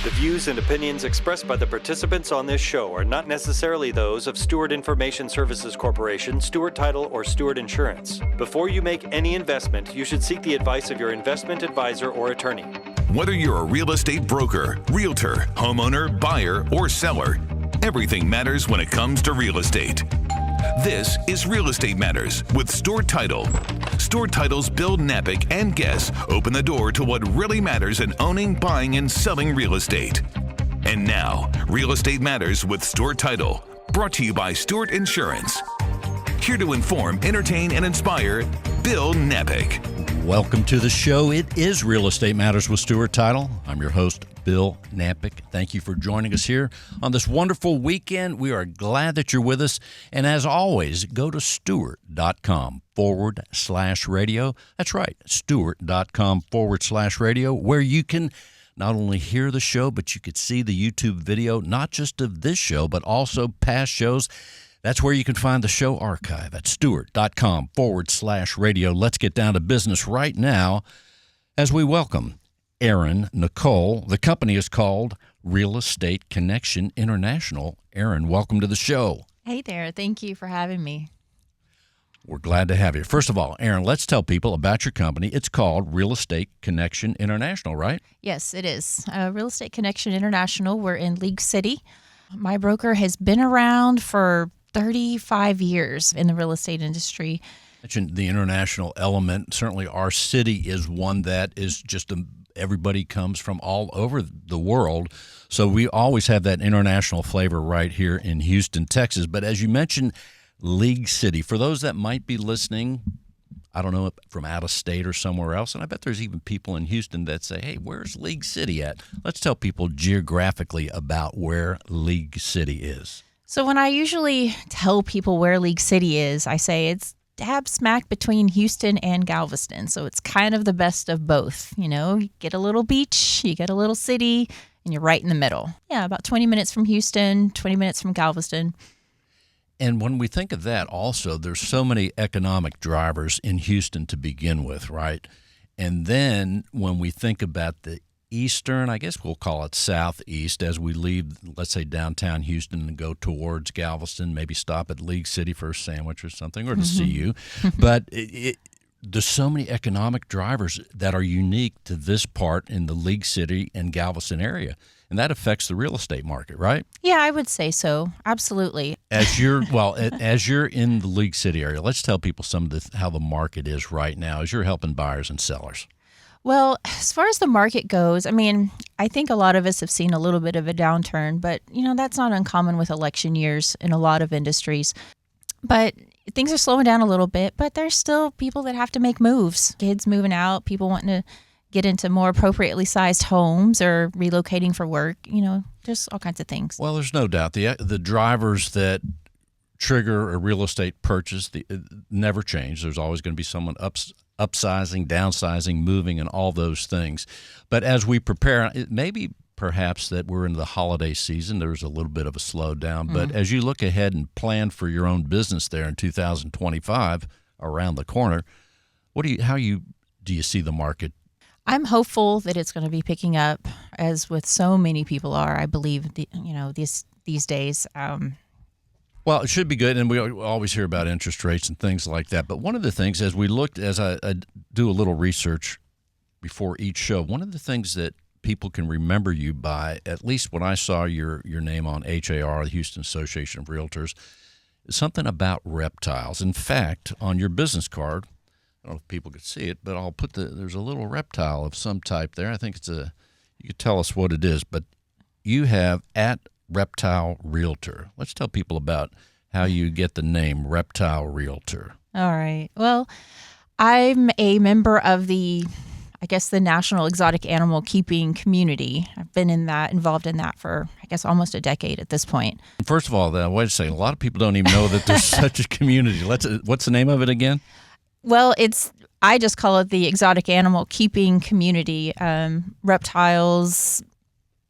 The views and opinions expressed by the participants on this show are not necessarily those of Stewart Information Services Corporation, Stewart Title, or Stewart Insurance. Before you make any investment, you should seek the advice of your investment advisor or attorney. Whether you're a real estate broker, realtor, homeowner, buyer, or seller, everything matters when it comes to real estate. This is Real Estate Matters with Stewart Title. Stewart Title's Bill Knapik and guests open the door to what really matters in owning, buying, and selling real estate. And now, Real Estate Matters with Stewart Title, brought to you by Stewart Insurance. Here to inform, entertain, and inspire, Bill Knapik. Welcome to the show. It is Real Estate Matters with Stewart Title. I'm your host, Bill Knapik. Thank you for joining us here on this wonderful weekend. We are glad that you're with us. And as always, go to stewart.com/radio. That's right, stewart.com/radio, where you can not only hear the show, but you could see the YouTube video, not just of this show, but also past shows. That's where you can find the show archive at stewart.com/radio. Let's get down to business right now as we welcome Erin Nicole. The company is called Real Estate Connection International. Erin, welcome to the show. Hey there. Thank you for having me. We're glad to have you. First of all, Erin, let's tell people about your company. It's called Real Estate Connection International, right? Yes, it is. Real Estate Connection International. We're in League City. My broker has been around for 35 years in the real estate industry. Mentioned the international element. Certainly our city is one that is just everybody comes from all over the world. So we always have that international flavor right here in Houston, Texas. But as you mentioned, League City, for those that might be listening, I don't know, from out of state or somewhere else, and I bet there's even people in Houston that say, hey, where's League City at? Let's tell people geographically about where League City is. So when I usually tell people where League City is, I say it's dab smack between Houston and Galveston. So it's kind of the best of both. You know, you get a little beach, you get a little city, and you're right in the middle. Yeah, about 20 minutes from Houston, 20 minutes from Galveston. And when we think of that also, there's so many economic drivers in Houston to begin with, right? And then when we think about the eastern, I guess we'll call it southeast, as we leave, let's say, downtown Houston and go towards Galveston, maybe stop at League City for a sandwich or something, or to see you. But there's so many economic drivers that are unique to this part in the League City and Galveston area. And that affects the real estate market, right? Yeah, I would say so. Absolutely. As you're in the League City area, let's tell people how the market is right now as you're helping buyers and sellers. Well, as far as the market goes, I mean, I think a lot of us have seen a little bit of a downturn, but, you know, that's not uncommon with election years in a lot of industries. But things are slowing down a little bit, but there's still people that have to make moves. Kids moving out, people wanting to get into more appropriately sized homes or relocating for work, you know, just all kinds of things. Well, there's no doubt the drivers that trigger a real estate purchase never change. There's always going to be someone upsizing, downsizing, moving, and all those things. But as we prepare, it may be perhaps that we're in the holiday season. There's a little bit of a slowdown. But as you look ahead and plan for your own business there in 2025, around the corner, do you see the market? I'm hopeful that it's going to be picking up, as with so many people are, I believe, these days. Well, it should be good, and we always hear about interest rates and things like that. But one of the things, as I do a little research before each show, one of the things that people can remember you by, at least when I saw your name on HAR, the Houston Association of Realtors, is something about reptiles. In fact, on your business card, I don't know if people could see it, but I'll put there's a little reptile of some type there. I think you could tell us what it is, but you have at Reptile Realtor. Let's tell people about how you get the name Reptile Realtor. All right. Well, I'm a member of the National Exotic Animal Keeping Community. I've been involved in that for, almost a decade at this point. First of all, wait a second. A lot of people don't even know that there's such a community. What's the name of it again? Well, I just call it the Exotic Animal Keeping Community. Reptiles,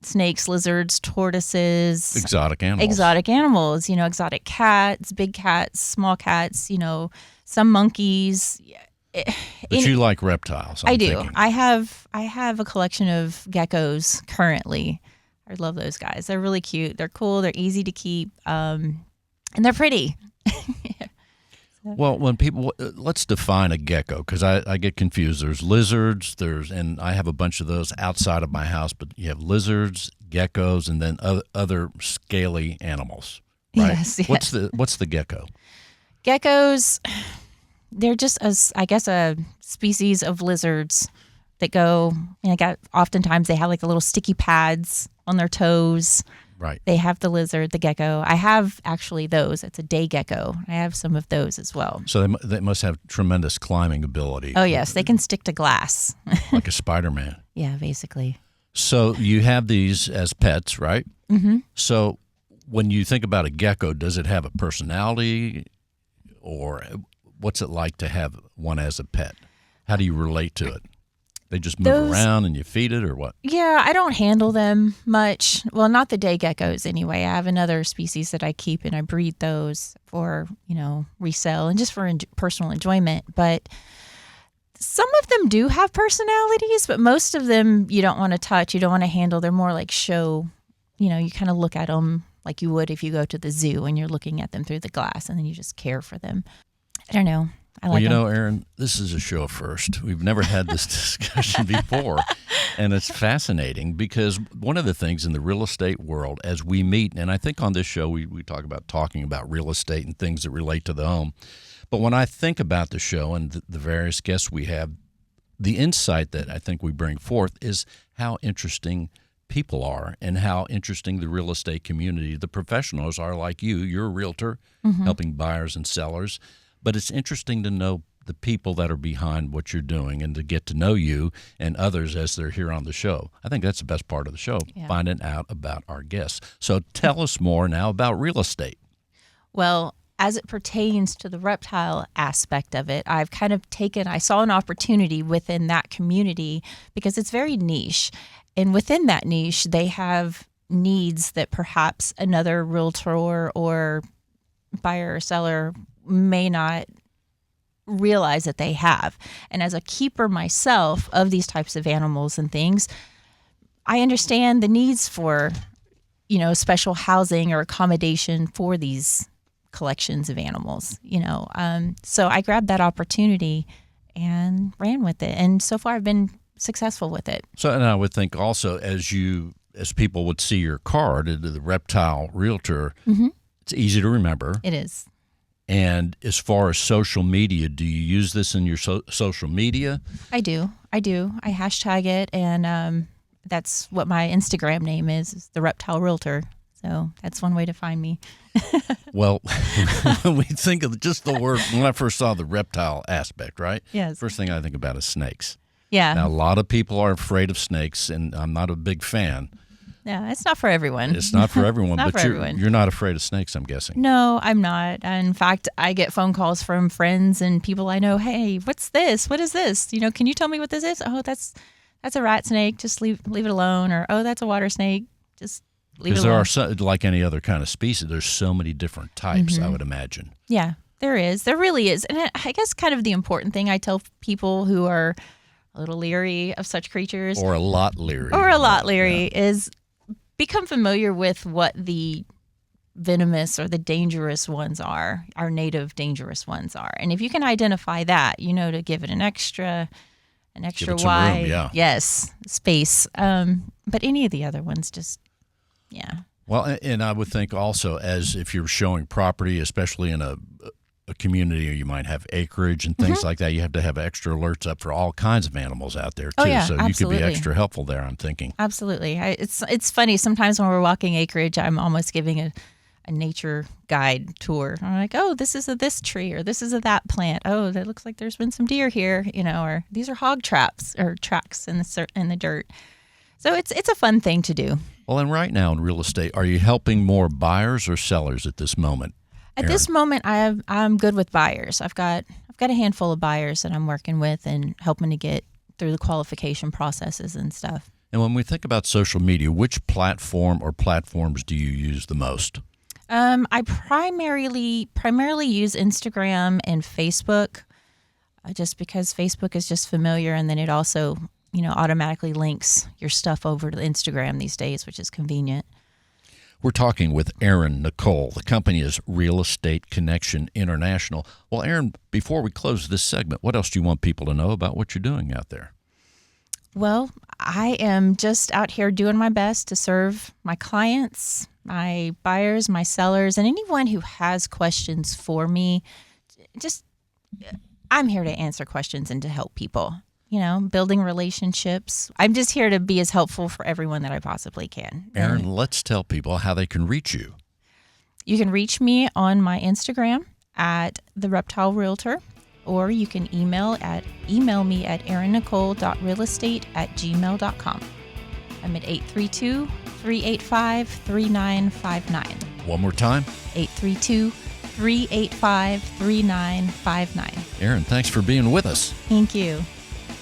snakes, lizards, tortoises. Exotic animals. Exotic animals, exotic cats, big cats, small cats, some monkeys. But you like reptiles. I do. I have a collection of geckos currently. I love those guys. They're really cute. They're cool. They're easy to keep, and they're pretty. Well, when people, let's define a gecko, because I get confused. There's lizards, and I have a bunch of those outside of my house, but you have lizards, geckos, and then other scaly animals. Right? Yes. What's the gecko? Geckos, they're just a species of lizards that go, oftentimes they have like the little sticky pads on their toes. Right. They have the lizard, the gecko. I have actually those. It's a day gecko. I have some of those as well. So they must have tremendous climbing ability. Oh, yes. They can stick to glass. Like a Spider-Man. Yeah, basically. So you have these as pets, right? Mm-hmm. So when you think about a gecko, does it have a personality, or what's it like to have one as a pet? How do you relate to it? They just move around and you feed it, or what? Yeah, I don't handle them much. Well, not the day geckos anyway. I have another species that I keep, and I breed those for, resell and just for personal enjoyment. But some of them do have personalities, but most of them you don't want to touch. You don't want to handle. They're more like show. You kind of look at them like you would if you go to the zoo and you're looking at them through the glass, and then you just care for them. I don't know. Aaron, this is a show first. We've never had this discussion before, and it's fascinating because one of the things in the real estate world as we meet, and I think on this show we talk about talking about real estate and things that relate to the home, but when I think about the show and the various guests we have, the insight that I think we bring forth is how interesting people are and how interesting the real estate community, the professionals are like you. You're a realtor helping buyers and sellers. But it's interesting to know the people that are behind what you're doing and to get to know you and others as they're here on the show. I think that's the best part of the show, finding out about our guests. So tell us more now about real estate. Well, as it pertains to the reptile aspect of it, I've kind of I saw an opportunity within that community because it's very niche. And within that niche, they have needs that perhaps another realtor or buyer or seller may not realize that they have. And as a keeper myself of these types of animals and things, I understand the needs for, special housing or accommodation for these collections of animals, So I grabbed that opportunity and ran with it. And so far I've been successful with it. So, and I would think also as people would see your card, the Reptile Realtor, it's easy to remember. It is. And as far as social media, do you use this in your social media? I do. I hashtag it, and that's what my Instagram name is the Reptile Realtor. So that's one way to find me. Well, when we think of just the word, when I first saw the reptile aspect, right? Yes. First thing I think about is snakes. Yeah. Now, a lot of people are afraid of snakes, and I'm not a big fan. Yeah, it's not for everyone. It's not for everyone, Not but for everyone. You're not afraid of snakes, I'm guessing. No, I'm not. In fact, I get phone calls from friends and people I know. Hey, what's this? What is this? Can you tell me what this is? Oh, that's a rat snake. Just leave it alone. Or, oh, that's a water snake. Just leave it alone. Because there are, like any other kind of species, there's so many different types, I would imagine. Yeah, there is. There really is. And I guess kind of the important thing I tell people who are a little leery of such creatures. Or a lot leery. Is become familiar with what the venomous or the dangerous ones are, our native dangerous ones are. And if you can identify that, to give it an extra wide, room, space. But any of the other ones just, Well, and I would think also as if you're showing property, especially in a community, or you might have acreage and things like that, you have to have extra alerts up for all kinds of animals out there too. Oh, yeah, so absolutely. You could be extra helpful there, I'm thinking. Absolutely. It's funny. Sometimes when we're walking acreage, I'm almost giving a nature guide tour. I'm like, oh, this is this tree, or this is that plant. Oh, that looks like there's been some deer here, or these are hog traps or tracks in the dirt. So it's a fun thing to do. Well, and right now in real estate, are you helping more buyers or sellers at this moment? At this moment, I'm good with buyers. I've got a handful of buyers that I'm working with and helping to get through the qualification processes and stuff. And when we think about social media, which platform or platforms do you use the most? I primarily use Instagram and Facebook, just because Facebook is just familiar, and then it also automatically links your stuff over to Instagram these days, which is convenient. We're talking with Erin Nicole. The company is Real Estate Connection International. Well, Erin, before we close this segment, what else do you want people to know about what you're doing out there? Well, I am just out here doing my best to serve my clients, my buyers, my sellers, and anyone who has questions for me. I'm here to answer questions and to help people, building relationships. I'm just here to be as helpful for everyone that I possibly can. Erin, let's tell people how they can reach you. You can reach me on my Instagram at The Reptile Realtor, or you can email me at erinnicole.realestate@gmail.com. I'm at 832-385-3959. One more time. 832-385-3959. Erin, thanks for being with us. Thank you.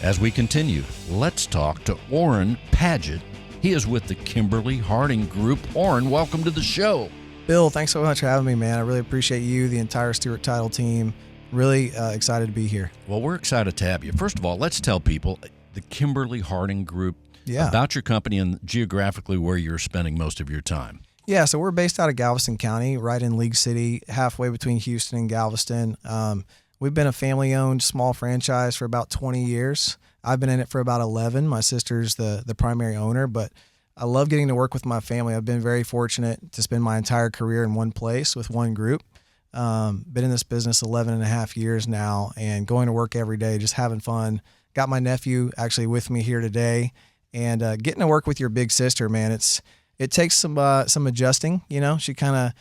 As we continue, let's talk to Orrin Paget. He is with the Kimberly Harding Group. Orrin, welcome to the show. Bill, thanks so much for having me, man. I really appreciate you, the entire Stewart Title team. Really excited to be here. Well, we're excited to have you. First of all, let's tell people the Kimberly Harding Group about your company and geographically where you're spending most of your time. Yeah, so we're based out of Galveston County, right in League City, halfway between Houston and Galveston. We've been a family-owned small franchise for about 20 years. I've been in it for about 11. My sister's the primary owner, but I love getting to work with my family. I've been very fortunate to spend my entire career in one place with one group. Been in this business 11 and a half years now, and going to work every day, just having fun. Got my nephew actually with me here today, and getting to work with your big sister, man, it takes some adjusting. She kind of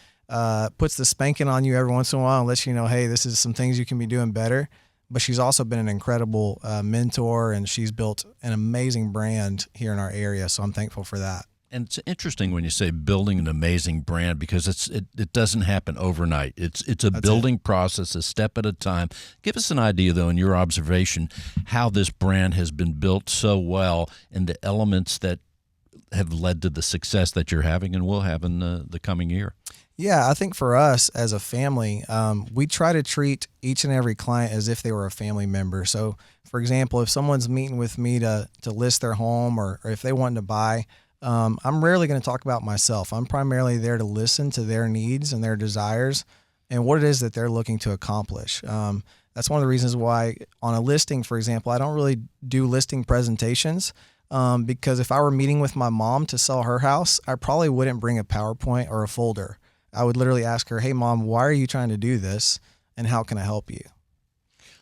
puts the spanking on you every once in a while and lets you know, hey, this is some things you can be doing better. But she's also been an incredible mentor, and she's built an amazing brand here in our area. So I'm thankful for that. And it's interesting when you say building an amazing brand, because it doesn't happen overnight. It's a building process, a step at a time. Give us an idea, though, in your observation, how this brand has been built so well and the elements that have led to the success that you're having and will have in the coming year. Yeah, I think for us as a family, we try to treat each and every client as if they were a family member. So, for example, if someone's meeting with me to list their home or if they want to buy, I'm rarely going to talk about myself. I'm primarily there to listen to their needs and their desires and what it is that they're looking to accomplish. That's one of the reasons why on a listing, for example, I don't really do listing presentations. Because if I were meeting with my mom to sell her house, I probably wouldn't bring a PowerPoint or a folder. I would literally ask her, hey, Mom, why are you trying to do this, and how can I help you?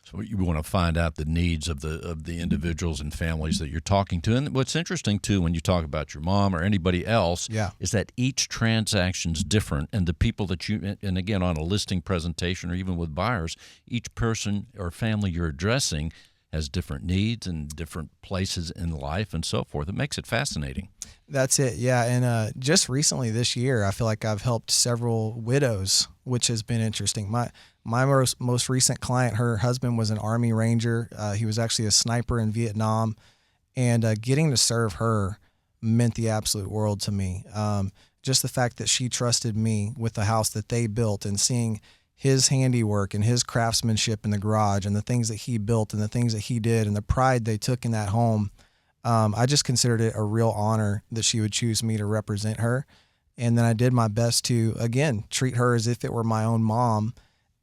So you want to find out the needs of the individuals and families that you're talking to. And what's interesting, too, when you talk about your mom or anybody else, is that each transaction's different, and the people that and again, on a listing presentation or even with buyers, each person or family you're addressing has different needs and different places in life and so forth. It makes it fascinating. That's it, yeah. And just recently this year, I feel like I've helped several widows, which has been interesting. My most recent client, her husband was an Army Ranger. He was actually a sniper in Vietnam, and getting to serve her meant the absolute world to me. Just the fact that she trusted me with the house that they built, and seeing his handiwork and his craftsmanship in the garage and the things that he built and the things that he did and the pride they took in that home. I just considered it a real honor that she would choose me to represent her. And then I did my best to, again, treat her as if it were my own mom.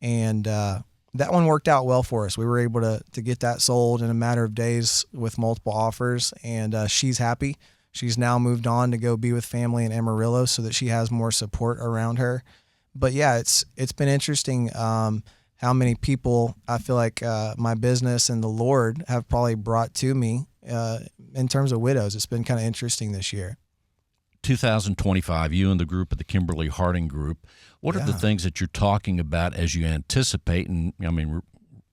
And that one worked out well for us. We were able to get that sold in a matter of days with multiple offers. And she's happy. She's now moved on to go be with family in Amarillo so that she has more support around her. But yeah, it's been interesting how many people I feel like my business and the Lord have probably brought to me in terms of widows. It's been kind of interesting this year. 2025, you and the group of the Kimberly Harding Group, what are the things that you're talking about as you anticipate? And I mean,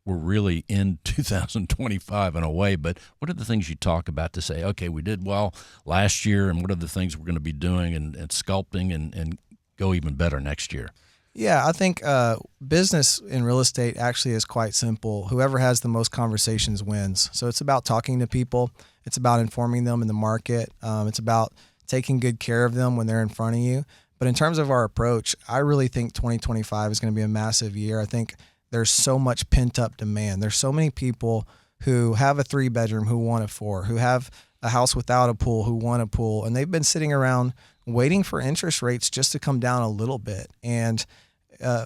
we're really in 2025 in a way, but what are the things you talk about to say, okay, we did well last year, and what are the things we're going to be doing and sculpting and go even better next year? Yeah, I think business in real estate actually is quite simple. Whoever has the most conversations wins. So it's about talking to people. It's about informing them in the market. It's about taking good care of them when they're in front of you. But in terms of our approach, I really think 2025 is going to be a massive year. I think there's so much pent-up demand. There's so many people who have a 3-bedroom who want a 4, who have a house without a pool who want a pool, and they've been sitting around waiting for interest rates just to come down a little bit. And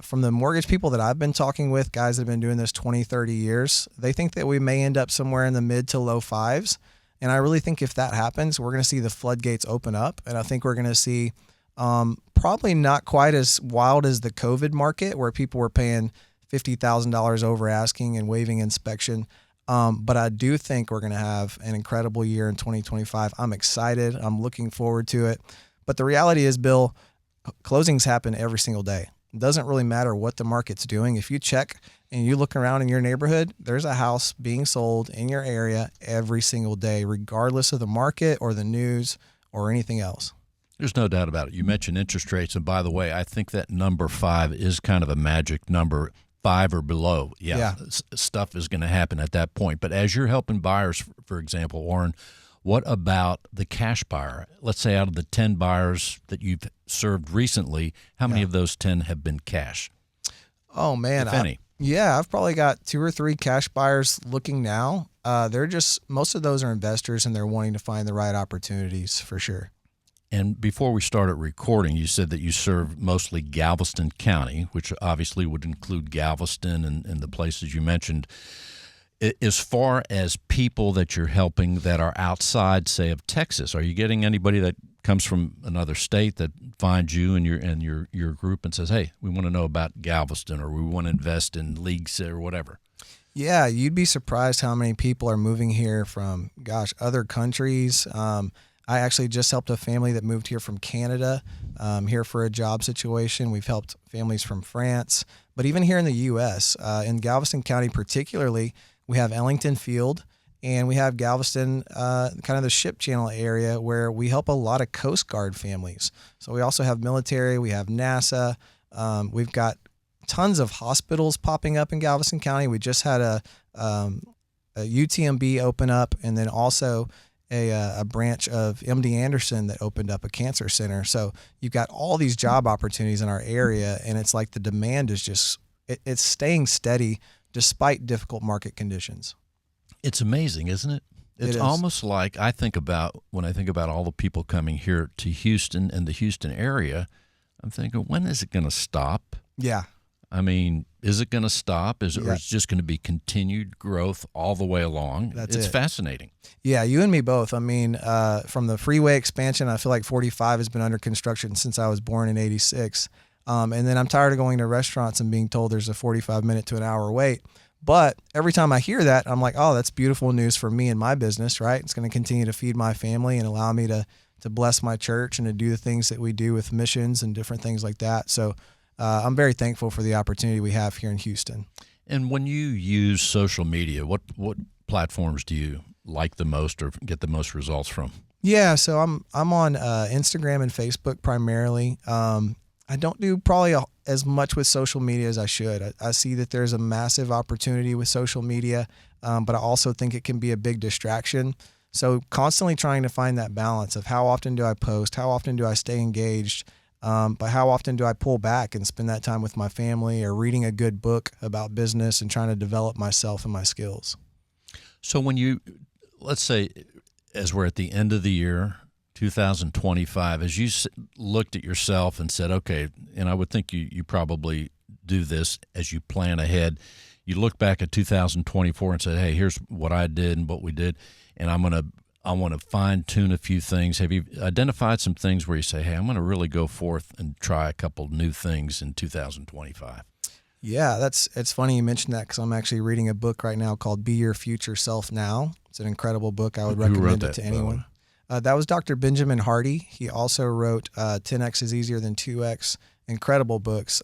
from the mortgage people that I've been talking with, guys that have been doing this 20, 30 years, they think that we may end up somewhere in the mid to low 5s. And I really think if that happens, we're going to see the floodgates open up. And I think we're going to see probably not quite as wild as the COVID market where people were paying $50,000 over asking and waiving inspection. But I do think we're going to have an incredible year in 2025. I'm excited. I'm looking forward to it. But the reality is, Bill, closings happen every single day. It doesn't really matter what the market's doing. If you check and you look around in your neighborhood, there's a house being sold in your area every single day, regardless of the market or the news or anything else. There's no doubt about it. You mentioned interest rates, and by the way, I think that number 5 is kind of a magic number. 5 or below, stuff is going to happen at that point. But as you're helping buyers, for example, Warren, what about the cash buyer? Let's say out of the 10 buyers that you've served recently, how many of those 10 have been cash? Oh, man. If any. I've probably got 2 or 3 cash buyers looking now. Most of those are investors, and they're wanting to find the right opportunities for sure. And before we started recording, you said that you serve mostly Galveston County, which obviously would include Galveston and the places you mentioned. As far as people that you're helping that are outside, say, of Texas, are you getting anybody that comes from another state that finds you and your group and says, hey, we want to know about Galveston, or we want to invest in leagues or whatever? Yeah, you'd be surprised how many people are moving here from, other countries. I actually just helped a family that moved here from Canada, here for a job situation. We've helped families from France, but even here in the U.S., in Galveston County particularly, we have Ellington Field, and we have Galveston, kind of the ship channel area where we help a lot of Coast Guard families. So we also have military, we have NASA, we've got tons of hospitals popping up in Galveston County. We just had a UTMB open up, and then also a branch of MD Anderson that opened up a cancer center. So you've got all these job opportunities in our area, and it's like the demand is just, it's staying steady despite difficult market conditions. It's amazing, isn't it? It's almost like when I think about all the people coming here to Houston and the Houston area, I'm thinking, when is it going to stop? Yeah. I mean, is it going to stop? Or is it just going to be continued growth all the way along? It's fascinating. Yeah, you and me both. I mean, from the freeway expansion, I feel like 45 has been under construction since I was born in 86. And then I'm tired of going to restaurants and being told there's a 45-minute to an hour wait. But every time I hear that, I'm like, oh, that's beautiful news for me and my business, right? It's going to continue to feed my family and allow me to bless my church and to do the things that we do with missions and different things like that. So I'm very thankful for the opportunity we have here in Houston. And when you use social media, what platforms do you like the most or get the most results from? Yeah, so I'm on Instagram and Facebook primarily. I don't do probably as much with social media as I should. I see that there's a massive opportunity with social media, but I also think it can be a big distraction. So constantly trying to find that balance of how often do I post, how often do I stay engaged, but how often do I pull back and spend that time with my family or reading a good book about business and trying to develop myself and my skills. So when let's say, as we're at the end of the year, 2025, as you looked at yourself and said, okay, and I would think you probably do this as you plan ahead, you look back at 2024 and say, hey, here's what I did and what we did, and I want to fine-tune a few things. Have you identified some things where you say, hey, I'm going to really go forth and try a couple new things in 2025? Yeah, it's funny you mentioned that because I'm actually reading a book right now called Be Your Future Self Now. It's an incredible book. I would recommend it to anyone. That was Dr. Benjamin Hardy. He also wrote 10X is Easier Than 2X. Incredible books.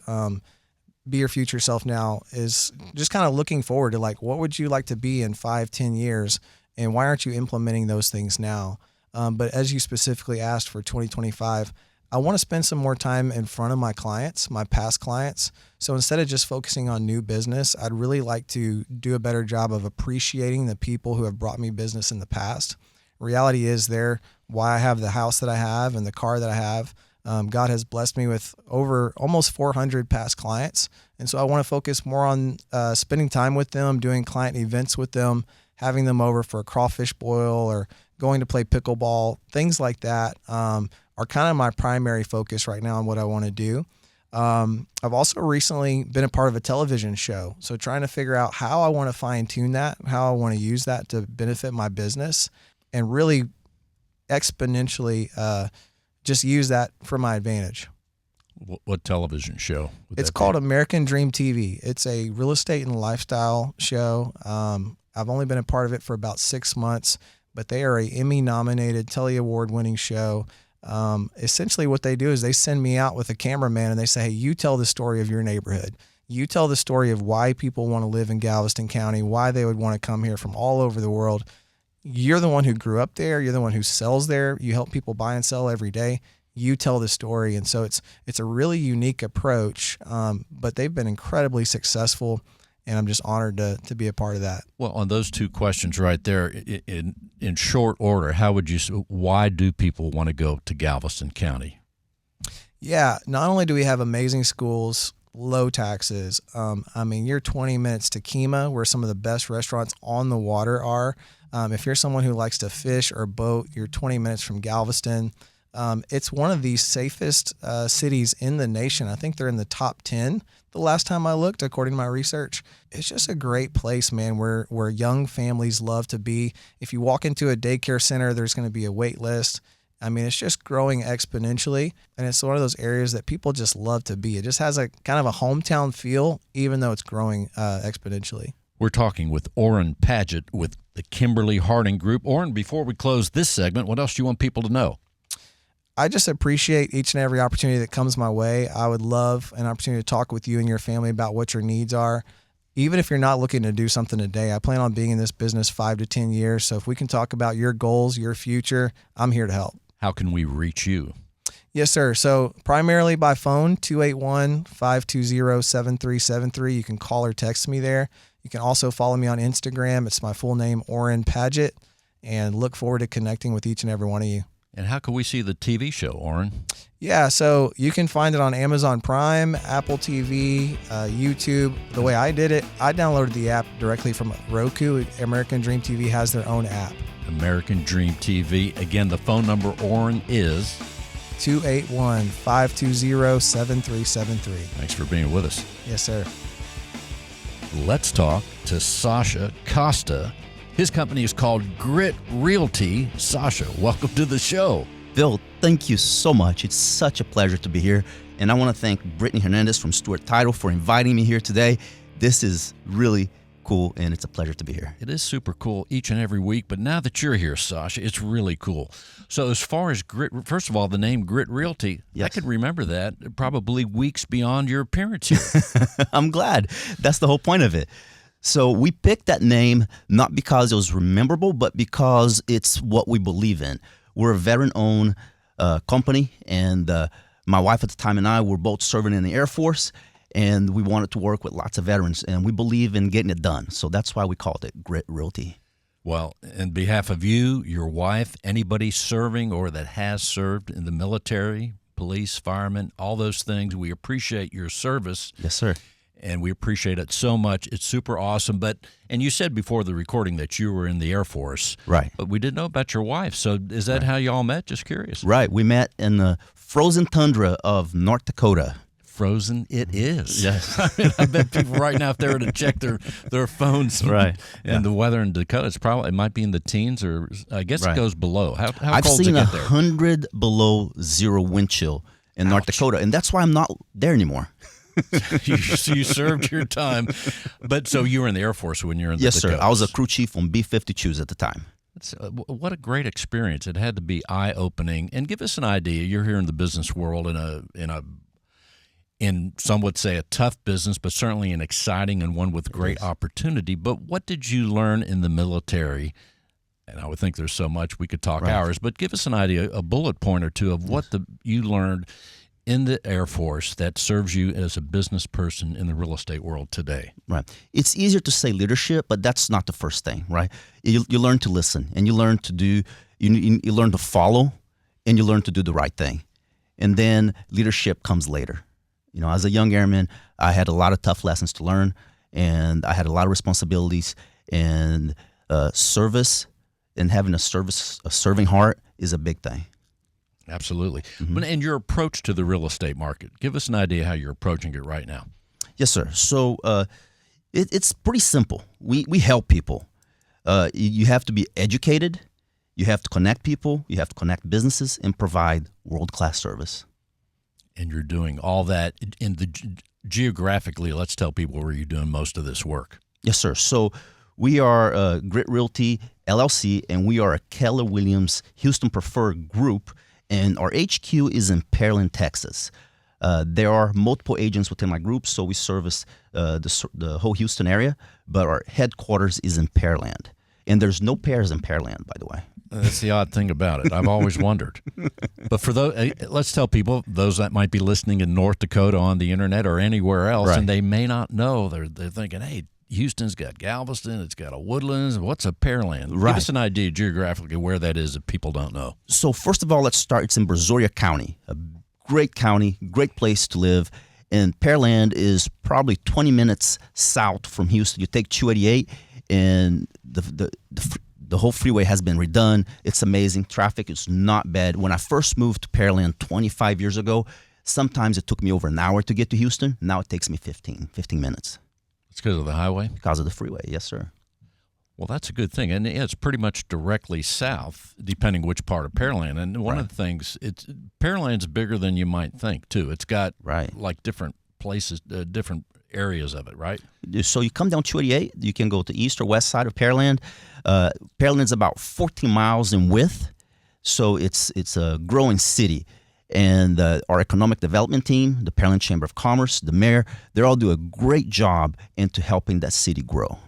Be Your Future Self Now is just kind of looking forward to like, what would you like to be in 5-10 years? And why aren't you implementing those things now? But as you specifically asked for 2025, I want to spend some more time in front of my clients, my past clients. So instead of just focusing on new business, I'd really like to do a better job of appreciating the people who have brought me business in the past. Reality is they're why I have the house that I have and the car that I have. God has blessed me with over almost 400 past clients. And so I want to focus more on spending time with them, doing client events with them, having them over for a crawfish boil or going to play pickleball, things like that are kind of my primary focus right now on what I want to do. I've also recently been a part of a television show. So trying to figure out how I want to fine tune that, how I want to use that to benefit my business and really exponentially just use that for my advantage. What television show? It's called American Dream TV. It's a real estate and lifestyle show. I've only been a part of it for about 6 months, but they are a Emmy-nominated, Telly Award-winning show. Essentially what they do is they send me out with a cameraman and they say, hey, you tell the story of your neighborhood. You tell the story of why people want to live in Galveston County, why they would want to come here from all over the world. You're the one who grew up there. You're the one who sells there. You help people buy and sell every day. You tell the story. And so it's a really unique approach, but they've been incredibly successful, and I'm just honored to be a part of that. Well, on those two questions right there, in short order, why do people want to go to Galveston County? Yeah, not only do we have amazing schools, low taxes, you're 20 minutes to Kemah, where some of the best restaurants on the water are. If you're someone who likes to fish or boat, you're 20 minutes from Galveston. It's one of the safest cities in the nation. I think they're in the top 10 the last time I looked, according to my research. It's just a great place, man, where young families love to be. If you walk into a daycare center, there's going to be a wait list. It's just growing exponentially, and it's one of those areas that people just love to be. It just has a kind of a hometown feel, even though it's growing exponentially. We're talking with Orrin Paget with the Kimberly Harding Group. Orrin, before we close this segment, what else do you want people to know? I just appreciate each and every opportunity that comes my way. I would love an opportunity to talk with you and your family about what your needs are. Even if you're not looking to do something today, I plan on being in this business 5 to 10 years. So if we can talk about your goals, your future, I'm here to help. How can we reach you? Yes, sir. So primarily by phone, 281-520-7373. You can call or text me there. You can also follow me on Instagram. It's my full name, Orrin Paget, and look forward to connecting with each and every one of you. And how can we see the TV show, Orrin? Yeah, so you can find it on Amazon Prime, Apple TV, YouTube. The way I did it, I downloaded the app directly from Roku. American Dream TV has their own app. American Dream TV. Again, the phone number, Orrin, is 281-520-7373. Thanks for being with us. Yes, sir. Let's talk to Sasha Costa. His company is called Grit Realty. Sasha, welcome to the show. Bill, thank you so much. It's such a pleasure to be here. And I want to thank Brittany Hernandez from Stewart Title for inviting me here today. This is really cool, and it's a pleasure to be here. It is super cool each and every week, but now that you're here, Sasha, it's really cool. So as far as Grit, first of all, the name Grit Realty, yes. I could remember that probably weeks beyond your appearance here. I'm glad. That's the whole point of it. So we picked that name not because it was memorable, but because it's what we believe in. We're a veteran-owned company, and my wife at the time and I were both serving in the Air Force, and we wanted to work with lots of veterans, and we believe in getting it done. So that's why we called it Grit Realty. Well, in behalf of you, your wife, anybody serving or that has served in the military, police, firemen, all those things, we appreciate your service. Yes, sir. And we appreciate it so much. It's super awesome. And you said before the recording that you were in the Air Force. Right. But we didn't know about your wife. So is that how you all met? Just curious. Right. We met in the frozen tundra of North Dakota. Frozen it is. Yes. I bet people right now, if they were to check their phones right. and the weather in Dakota, it might be in the teens, or I guess right. It goes below. How I've cold does it seen get there? 100 below zero wind chill in North Dakota, and that's why I'm not there anymore. you served your time. But so you were in the Air Force when you were in the Yes, Dakotas. sir. I was a crew chief on B-52s at the time. What a great experience. It had to be eye-opening. And give us an idea. You're here in the business world in some would say a tough business, but certainly an exciting and one with great opportunity. But what did you learn in the military? And I would think there's so much we could talk hours, but give us an idea, a bullet point or two of what you learned in the Air Force that serves you as a business person in the real estate world today. Right. It's easier to say leadership, but that's not the first thing, right? You learn to listen, and you learn to do, you learn to follow, and you learn to do the right thing. And then leadership comes later. As a young airman, I had a lot of tough lessons to learn, and I had a lot of responsibilities, and service and having a serving heart is a big thing. Absolutely. And your approach to the real estate market, give us an idea how you're approaching it right now. Yes, sir. So it's pretty simple. We help people. You have to be educated. You have to connect people. You have to connect businesses and provide world-class service. And you're doing all that in the geographically. Let's tell people where you're doing most of this work. Yes, sir. So we are Grit Realty LLC, and we are a Keller Williams Houston Preferred Group, and our HQ is in Pearland, Texas. There are multiple agents within my group, so we service the whole Houston area, but our headquarters is in Pearland. And there's no pears in Pearland, by the way. That's the odd thing about it. I've always wondered. But for those, let's tell people, those that might be listening in North Dakota on the internet or anywhere else, Right. and they may not know, they're thinking, hey, Houston's got Galveston, it's got a Woodlands. What's a Pearland? Right. Give us an idea geographically where that is if people don't know. So first of all, let's start. It's in Brazoria County, a great county, great place to live. And Pearland is probably 20 minutes south from Houston. You take 288, and the whole freeway has been redone. It's amazing. Traffic is not bad. When I first moved to Pearland 25 years ago, sometimes it took me over an hour to get to Houston. Now it takes me 15 minutes. It's because of the highway? Because of the freeway, yes, sir. Well, that's a good thing. And it's pretty much directly south, depending which part of Pearland. And one of the things, Pearland's bigger than you might think, too. It's got like different places, different areas of it, right? So you come down 288, you can go to east or west side of Pearland. Pearland's about 14 miles in width, so it's a growing city. And our economic development team, the Pearland Chamber of Commerce, the mayor, they all do a great job into helping that city grow.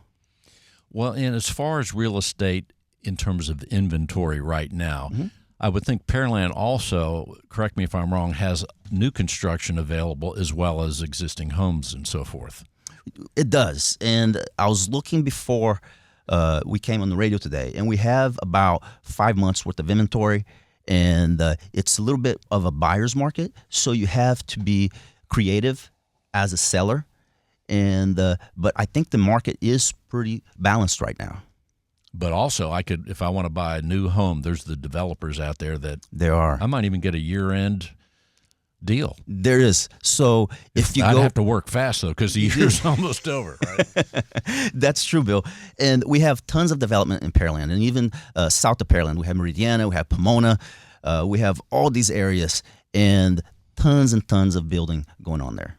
Well, and as far as real estate in terms of inventory right now, I would think Pearland also, correct me if I'm wrong, has new construction available as well as existing homes and so forth. It does. And I was looking before we came on the radio today, and we have about 5 months worth of inventory. And it's a little bit of a buyer's market, so you have to be creative as a seller. And but I think the market is pretty balanced right now. But also, I could, if I want to buy a new home, there's the developers out there that There are. I might even get a year-end deal. There is. So if you I'd go, have to work fast though, because the year's almost over. Right? That's true, Bill. And we have tons of development in Pearland, and even south of Pearland, we have Meridiana, we have Pomona, we have all these areas, and tons of building going on there.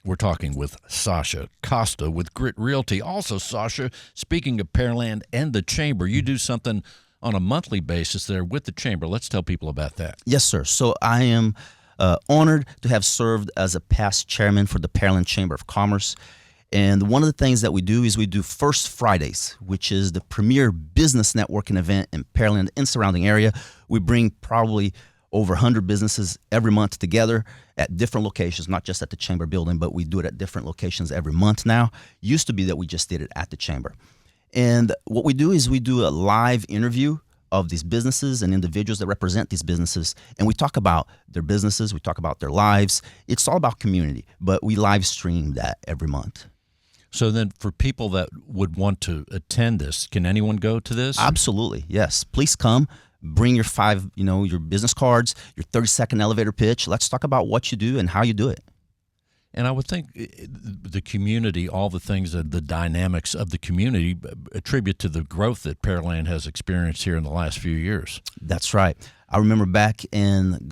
We're talking with Sasha Costa with Grit Realty. Also, Sasha, speaking of Pearland and the Chamber, you do something on a monthly basis there with the Chamber. Let's tell people about that. Yes, sir. So I am honored to have served as a past chairman for the Pearland Chamber of Commerce. And one of the things that we do is we do First Fridays, which is the premier business networking event in Pearland and surrounding area. We bring probably over 100 businesses every month together at different locations, not just at the Chamber building, but we do it at different locations every month now. Used to be that we just did it at the Chamber. And what we do is we do a live interview of these businesses and individuals that represent these businesses, and we talk about their businesses, we talk about their lives. It's all about community, but we live stream that every month. So then for people that would want to attend this, can anyone go to this? Absolutely, yes. Please come. Bring your your business cards, your 30-second elevator pitch. Let's talk about what you do and how you do it. And I would think the community, all the things, the dynamics of the community attribute to the growth that Pearland has experienced here in the last few years. That's right. I remember back in,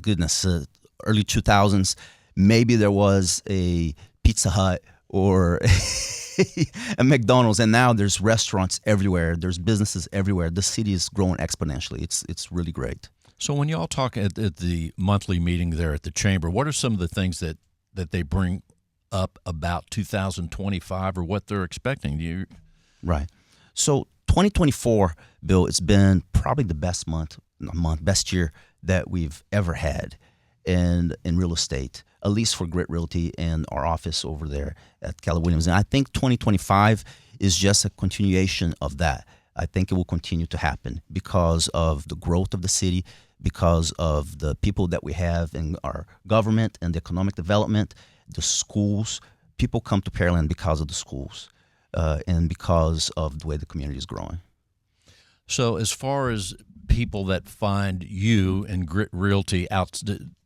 early 2000s, maybe there was a Pizza Hut or a McDonald's, and now there's restaurants everywhere. There's businesses everywhere. The city is growing exponentially. It's really great. So when you all talk at the monthly meeting there at the Chamber, what are some of the things that they bring up about 2025 or what they're expecting? Right. So 2024, Bill, it's been probably the best best year that we've ever had in real estate, at least for Grit Realty and our office over there at Keller Williams. And I think 2025 is just a continuation of that. I think it will continue to happen because of the growth of the city, because of the people that we have in our government and the economic development, the schools. People come to Pearland because of the schools and because of the way the community is growing. So as far as people that find you and Grit Realty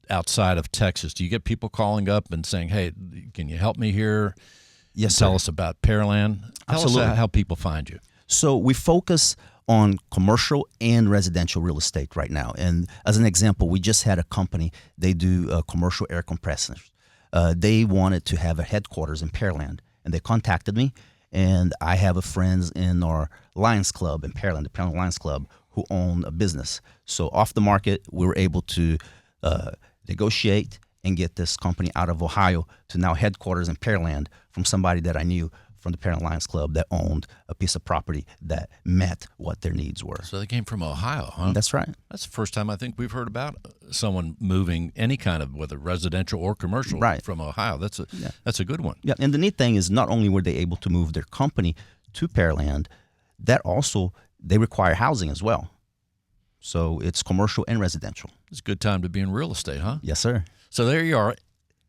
outside of Texas, do you get people calling up and saying, hey, can you help me here? Yes, Tell sir. us about Pearland. Tell Absolutely. us how people find you. So we focus on commercial and residential real estate right now. And as an example, we just had a company, they do commercial air compressors. They wanted to have a headquarters in Pearland, and they contacted me. And I have a friends in our Lions Club in Pearland, the Pearland Lions Club, who own a business. So off the market, we were able to negotiate and get this company out of Ohio to now headquarters in Pearland from somebody that I knew from the Pearland Lions Club that owned a piece of property that met what their needs were. So they came from Ohio, huh? That's right. That's the first time I think we've heard about someone moving any kind of, whether residential or commercial, Right. from Ohio. That's a good one. Yeah, and the neat thing is not only were they able to move their company to Pearland, that also they require housing as well. So it's commercial and residential. It's a good time to be in real estate, huh? Yes, sir. So there you are,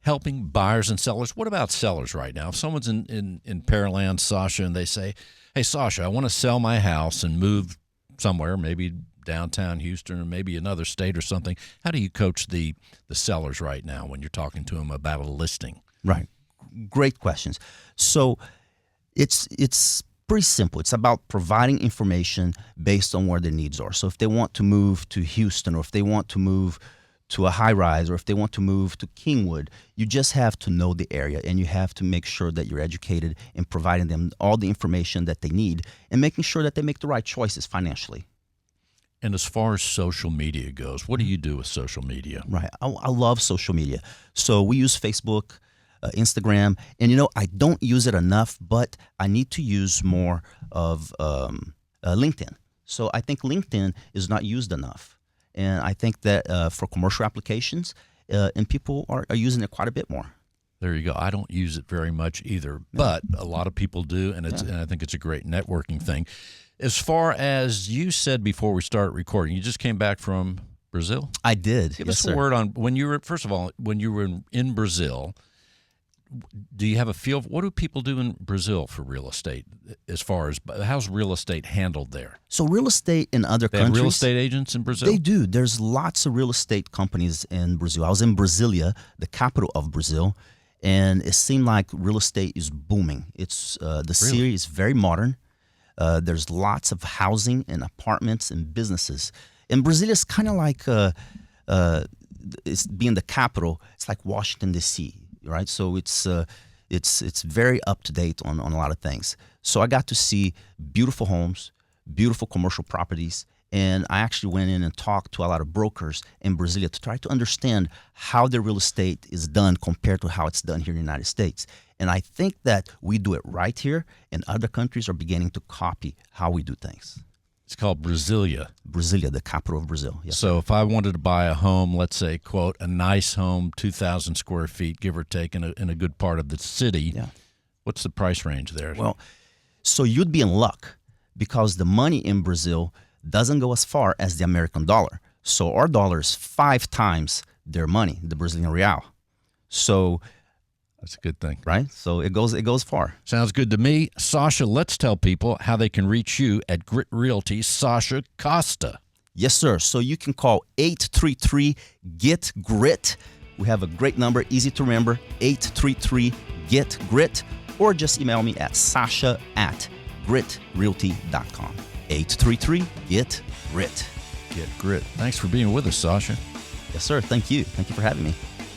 helping buyers and sellers. What about sellers right now? If someone's in Pearland, Sasha, and they say, hey, Sasha, I want to sell my house and move somewhere, maybe downtown Houston or maybe another state or something, how do you coach the sellers right now when you're talking to them about a listing? Right. Great questions. So it's pretty simple. It's about providing information based on where their needs are. So if they want to move to Houston, or if they want to move to a high rise, or if they want to move to Kingwood, you just have to know the area, and you have to make sure that you're educated in providing them all the information that they need and making sure that they make the right choices financially. And as far as social media goes, what do you do with social media? Right. I love social media. So we use Facebook, Instagram, and I don't use it enough, but I need to use more of LinkedIn. So I think LinkedIn is not used enough, and I think that for commercial applications, and people are using it quite a bit more. There you go. I don't use it very much either, but a lot of people do, and and I think it's a great networking thing. As far as you said before we started recording, you just came back from Brazil? I did. Give Yes, us a sir. word on when you were, first of all, when you were in Brazil, do you have a feel of what do people do in Brazil for real estate? As far as how's real estate handled there? So real estate in other They have countries, real estate agents in Brazil? they do. There's lots of real estate companies in Brazil. I was in Brasilia, the capital of Brazil, and it seemed like real estate is booming. It's the city is very modern. There's lots of housing and apartments and businesses. And Brasilia is kind of like it's being the capital. It's like Washington D.C., right? So it's very up to date on a lot of things. So I got to see beautiful homes, beautiful commercial properties, and I actually went in and talked to a lot of brokers in Brasilia to try to understand how their real estate is done compared to how it's done here in the United States. And I think that we do it right here, and other countries are beginning to copy how we do things. It's called Brasilia. Brasilia, the capital of Brazil. Yes. So if I wanted to buy a home, let's say, quote, a nice home, 2,000 square feet, give or take, in a good part of the city, what's the price range there? Well, so you'd be in luck because the money in Brazil doesn't go as far as the American dollar. So our dollar is 5 times their money, the Brazilian real. So that's a good thing. right? So it goes far. Sounds good to me. Sasha, let's tell people how they can reach you at Grit Realty, Sasha Costa. Yes, sir. So you can call 833-GET-GRIT. We have a great number, easy to remember, 833-GET-GRIT, or just email me at sasha@gritrealty.com. 833-GET-GRIT. Get Grit. Thanks for being with us, Sasha. Yes, sir. Thank you. Thank you for having me.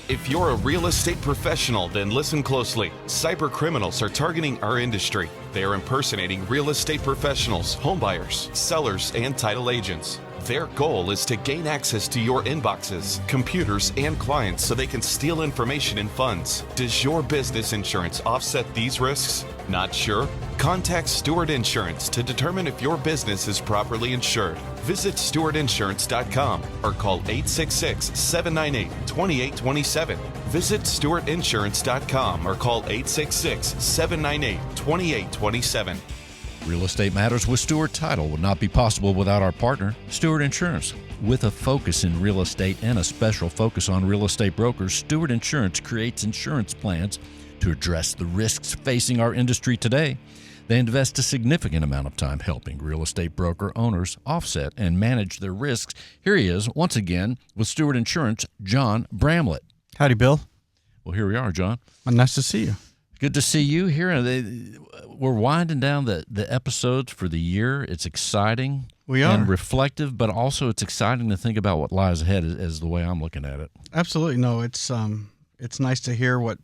If you're a real estate professional, then listen closely. Cyber criminals are targeting our industry. They are impersonating real estate professionals, homebuyers, sellers, and title agents. Their goal is to gain access to your inboxes, computers, and clients so they can steal information and funds. Does your business insurance offset these risks? Not sure? Contact Stewart Insurance to determine if your business is properly insured. Visit stewartinsurance.com or call 866-798-2827. Visit stewartinsurance.com or call 866-798-2827. Real Estate Matters with Stewart Title would not be possible without our partner, Stewart Insurance. With a focus in real estate and a special focus on real estate brokers, Stewart Insurance creates insurance plans to address the risks facing our industry today. They invest a significant amount of time helping real estate broker owners offset and manage their risks. Here he is once again with Stewart Insurance, John Bramlett. Howdy, Bill. Well, here we are, John. Well, nice to see you. Good to see you here. We're winding down the episodes for the year. It's exciting. We are. And reflective, but also it's exciting to think about what lies ahead is the way I'm looking at it. Absolutely. No, it's nice to hear what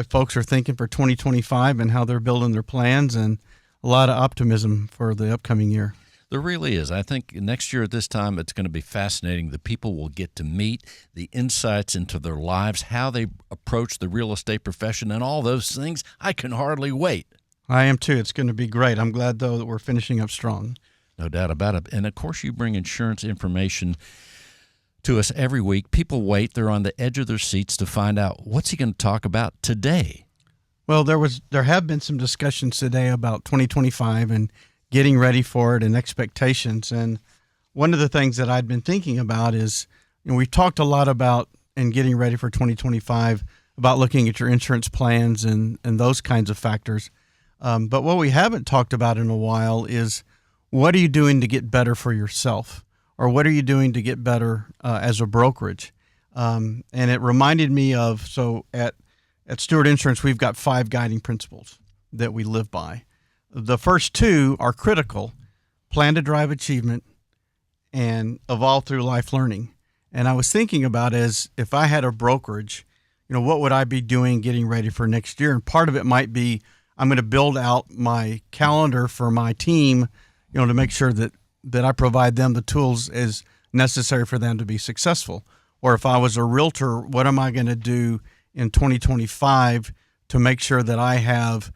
folks are thinking for 2025 and how they're building their plans, and a lot of optimism for the upcoming year. There really is. I think next year at this time, it's going to be fascinating. The people will get to meet, the insights into their lives, how they approach the real estate profession, and all those things. I can hardly wait. I am too. It's going to be great. I'm glad, though, that we're finishing up strong. No doubt about it. And, of course, you bring insurance information to us every week. People wait. They're on the edge of their seats to find out what's he going to talk about today. Well, there have been some discussions today about 2025 and getting ready for it and expectations. And one of the things that I'd been thinking about is, we've talked a lot about in getting ready for 2025 about looking at your insurance plans and those kinds of factors. But what we haven't talked about in a while is, what are you doing to get better for yourself? Or what are you doing to get better as a brokerage? And it reminded me of, so at Stewart Insurance, we've got 5 guiding principles that we live by. The first 2 are critical: plan to drive achievement and evolve through life learning. And I was thinking about, as if I had a brokerage, what would I be doing getting ready for next year? And part of it might be, I'm going to build out my calendar for my team, to make sure that I provide them the tools as necessary for them to be successful. Or if I was a realtor, what am I going to do in 2025 to make sure that I have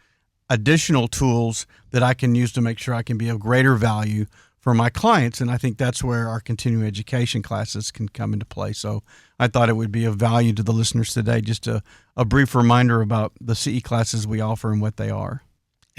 additional tools that I can use to make sure I can be of greater value for my clients? And I think that's where our continuing education classes can come into play. So I thought it would be of value to the listeners today, just a brief reminder about the CE classes we offer and what they are.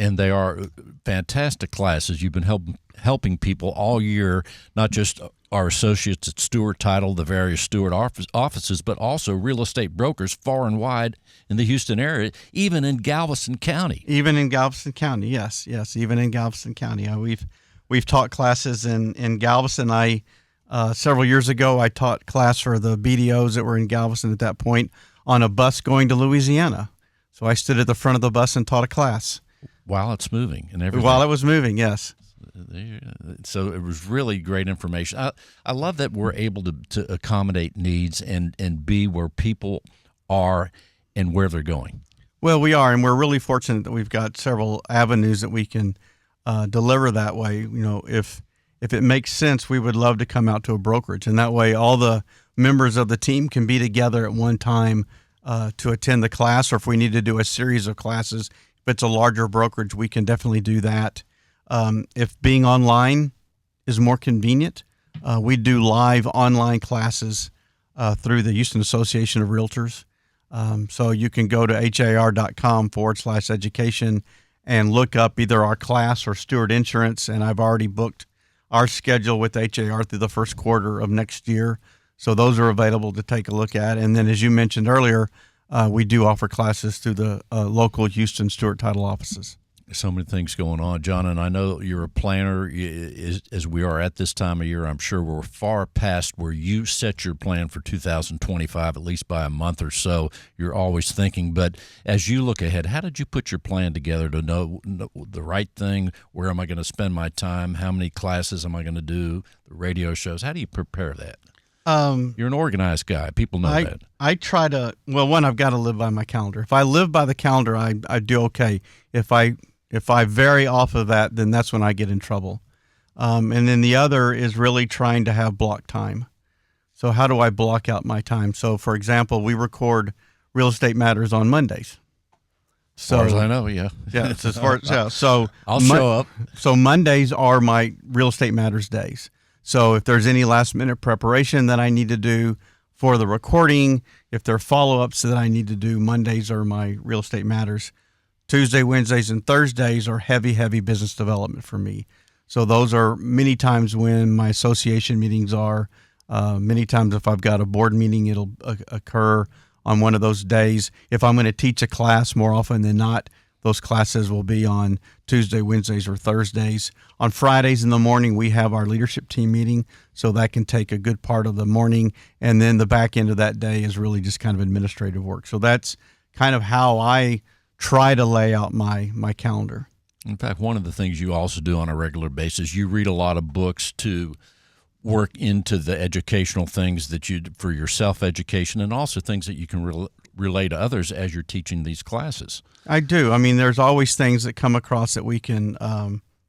And they are fantastic classes. You've been helping people all year, not just our associates at Stewart Title, the various Stewart offices, but also real estate brokers far and wide in the Houston area, even in Galveston County. Even in Galveston County, yes, even in Galveston County. We've taught classes in Galveston. Several years ago, I taught class for the BDOs that were in Galveston at that point on a bus going to Louisiana. So I stood at the front of the bus and taught a class. While it's moving and everything. While it was moving, yes. So it was really great information. I love that we're able to accommodate needs and be where people are and where they're going. Well, we are, and we're really fortunate that we've got several avenues that we can deliver that way. If it makes sense, we would love to come out to a brokerage, and that way all the members of the team can be together at one time to attend the class, or if we need to do a series of classes. If it's a larger brokerage, we can definitely do that. If being online is more convenient, we do live online classes through the Houston Association of Realtors. So you can go to har.com/education and look up either our class or Stewart Insurance. And I've already booked our schedule with HAR through the first quarter of next year. So those are available to take a look at. And then, as you mentioned earlier, we do offer classes through the local Houston Stewart Title offices. So many things going on, John, and I know you're a planner. As we are at this time of year, I'm sure we're far past where you set your plan for 2025, at least by a month or so. You're always thinking. But as you look ahead, how did you put your plan together to know the right thing? Where am I going to spend my time? How many classes am I going to do? The radio shows. How do you prepare that? You're an organized guy. People know that. I try to, one, I've got to live by my calendar. If I live by the calendar, I do okay. If I vary off of that, then that's when I get in trouble. And then the other is really trying to have block time. So how do I block out my time? So, for example, we record Real Estate Matters on Mondays. So, as far as I know, yeah. Yeah, so I'll show up. So Mondays are my Real Estate Matters days. So if there's any last-minute preparation that I need to do for the recording, if there are follow-ups that I need to do, Mondays are my Real Estate Matters. Tuesday, Wednesdays, and Thursdays are heavy business development for me. So those are many times when my association meetings are. Many times if I've got a board meeting, it'll occur on one of those days. If I'm going to teach a class, more often than not, those classes will be on Tuesday, Wednesdays, or Thursdays. On Fridays in the morning, we have our leadership team meeting, so that can take a good part of the morning. And then the back end of that day is really just kind of administrative work. So that's kind of how I try to lay out my calendar. In fact, one of the things you also do on a regular basis, you read a lot of books to work into the educational things that you for your self-education, and also things that you can relay to others as you're teaching these classes. I do. I mean, there's always things that come across that we can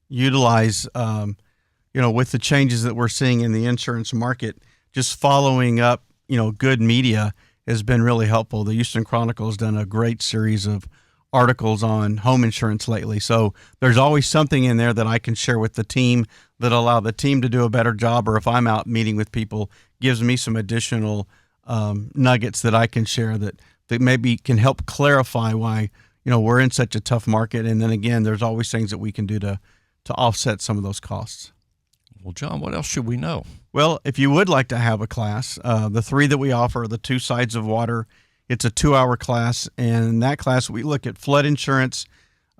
utilize, with the changes that we're seeing in the insurance market. Just following up, good media has been really helpful. The Houston Chronicle has done a great series of articles on home insurance lately. So there's always something in there that I can share with the team that allow the team to do a better job, or if I'm out meeting with people, gives me some additional nuggets that I can share that maybe can help clarify why, we're in such a tough market. And then again, there's always things that we can do to offset some of those costs. Well, John, what else should we know? Well, if you would like to have a class, the 3 that we offer are the 2 Sides of Water. It's a 2-hour class, and in that class we look at flood insurance,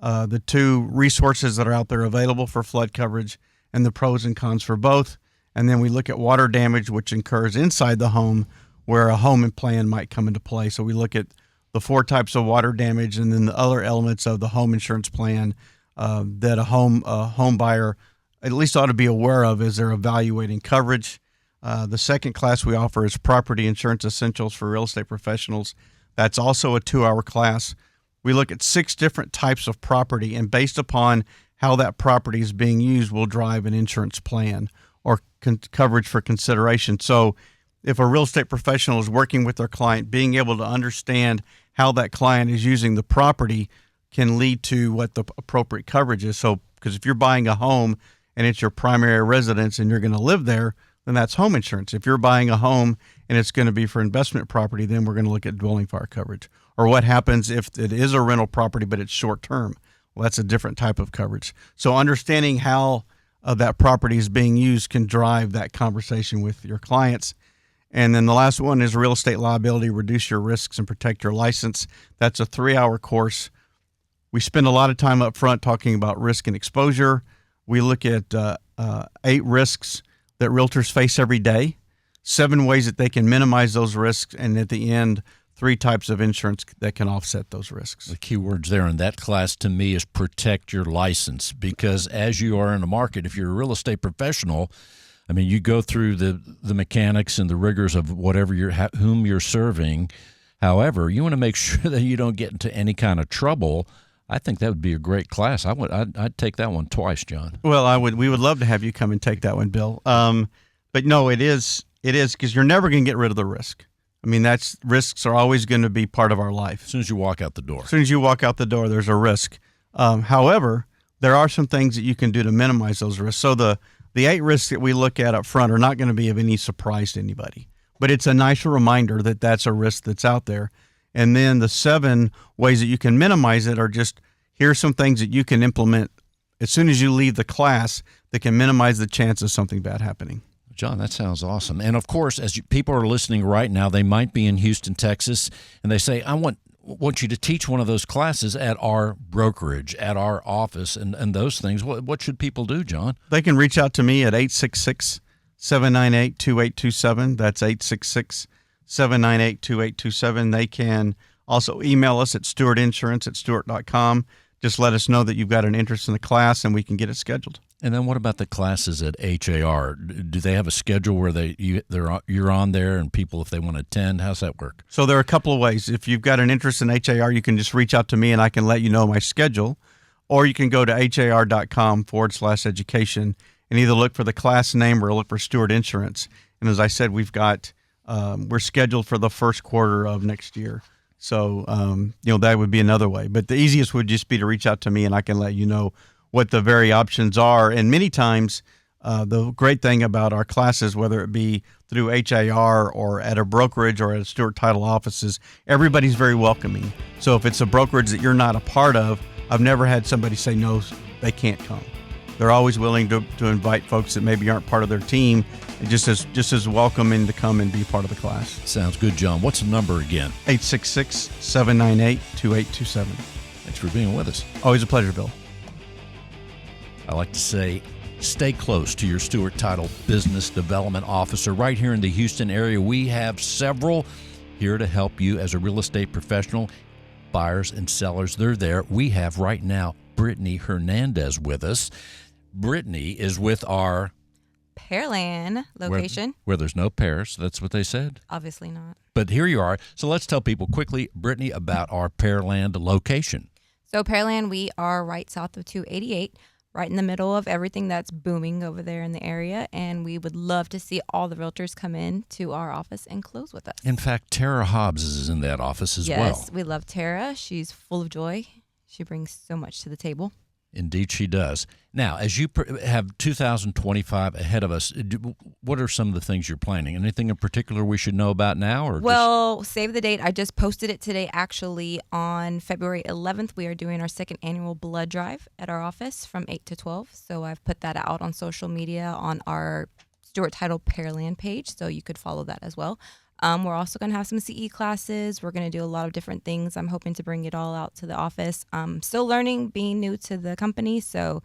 the 2 resources that are out there available for flood coverage, and the pros and cons for both. And then we look at water damage, which occurs inside the home, where a home and plan might come into play. So we look at the 4 types of water damage, and then the other elements of the home insurance plan that a home buyer at least ought to be aware of as they're evaluating coverage. The second class we offer is Property Insurance Essentials for Real Estate Professionals. That's also a 2-hour class. We look at 6 different types of property, and based upon how that property is being used will drive an insurance plan or coverage for consideration. So if a real estate professional is working with their client, being able to understand how that client is using the property can lead to what the appropriate coverage is. So, because if you're buying a home and it's your primary residence and you're going to live there, then that's home insurance. If you're buying a home and it's going to be for investment property, then we're going to look at dwelling fire coverage. Or what happens if it is a rental property but it's short term? Well, that's a different type of coverage. So understanding how that property is being used can drive that conversation with your clients. And then the last one is real estate liability, reduce your risks and protect your license. That's a 3-hour course. We spend a lot of time up front talking about risk and exposure. We look at 8 risks that realtors face every day, 7 ways that they can minimize those risks, and at the end, 3 types of insurance that can offset those risks. The key words there in that class to me is protect your license, because as you are in the market, if you're a real estate professional, I mean, you go through the mechanics and the rigors of whatever whom you're serving. However, you want to make sure that you don't get into any kind of trouble. I think that would be a great class. I'd take that one twice, John. Well, we would love to have you come and take that one, Bill. But no, it is because you're never going to get rid of the risk. I mean, risks are always going to be part of our life. As soon as you walk out the door. As soon as you walk out the door, there's a risk. However, there are some things that you can do to minimize those risks. So the 8 risks that we look at up front are not going to be of any surprise to anybody. But it's a nice reminder that that's a risk that's out there. And then the 7 ways that you can minimize it are just, here's some things that you can implement as soon as you leave the class that can minimize the chance of something bad happening. John, that sounds awesome. And of course, as people are listening right now, they might be in Houston, Texas, and they say, I want you to teach one of those classes at our brokerage, at our office, and those things. What should people do, John? They can reach out to me at 866-798-2827. That's 866-798-2827. They can also email us at stewartinsurance@stewart.com. Just let us know that you've got an interest in the class, and we can get it scheduled. And then what about the classes at HAR? Do they have a schedule where you're on there and people, if they want to attend, how's that work? So there are a couple of ways. If you've got an interest in HAR, you can just reach out to me and I can let you know my schedule. Or you can go to har.com/education and either look for the class name or look for Stewart Insurance. And as I said, we're scheduled for the first quarter of next year. So, that would be another way. But the easiest would just be to reach out to me and I can let you know what the very options are. And many times, the great thing about our classes, whether it be through HAR or at a brokerage or at a Stewart Title offices, everybody's very welcoming. So if it's a brokerage that you're not a part of, I've never had somebody say no, they can't come. They're always willing to invite folks that maybe aren't part of their team, and just as welcoming to come and be part of the class. Sounds good, John. What's the number again? 866-798-2827. Thanks for being with us. Always a pleasure, Bill. I like to say, stay close to your Stewart Title Business Development Officer right here in the Houston area. We have several here to help you as a real estate professional, buyers and sellers. They're there. We have right now Brittany Hernandez with us. Brittany is with our Pearland location. Where there's no pears. That's what they said. Obviously not. But here you are. So let's tell people quickly, Brittany, about our Pearland location. So Pearland, we are right south of 288, right in the middle of everything that's booming over there in the area. And we would love to see all the realtors come in to our office and close with us. In fact, Tara Hobbs is in that office as well. Yes, we love Tara. She's full of joy. She brings so much to the table. Indeed, she does. Now, as you have 2025 ahead of us, what are some of the things you're planning? Anything in particular we should know about now? Or save the date. I just posted it today, actually, on February 11th. We are doing our second annual blood drive at our office from 8 to 12. So I've put that out on social media on our Stewart Title Pearland page, so you could follow that as well. We're also going to have some CE classes. We're going to do a lot of different things. I'm hoping to bring it all out to the office. Still learning, being new to the company, so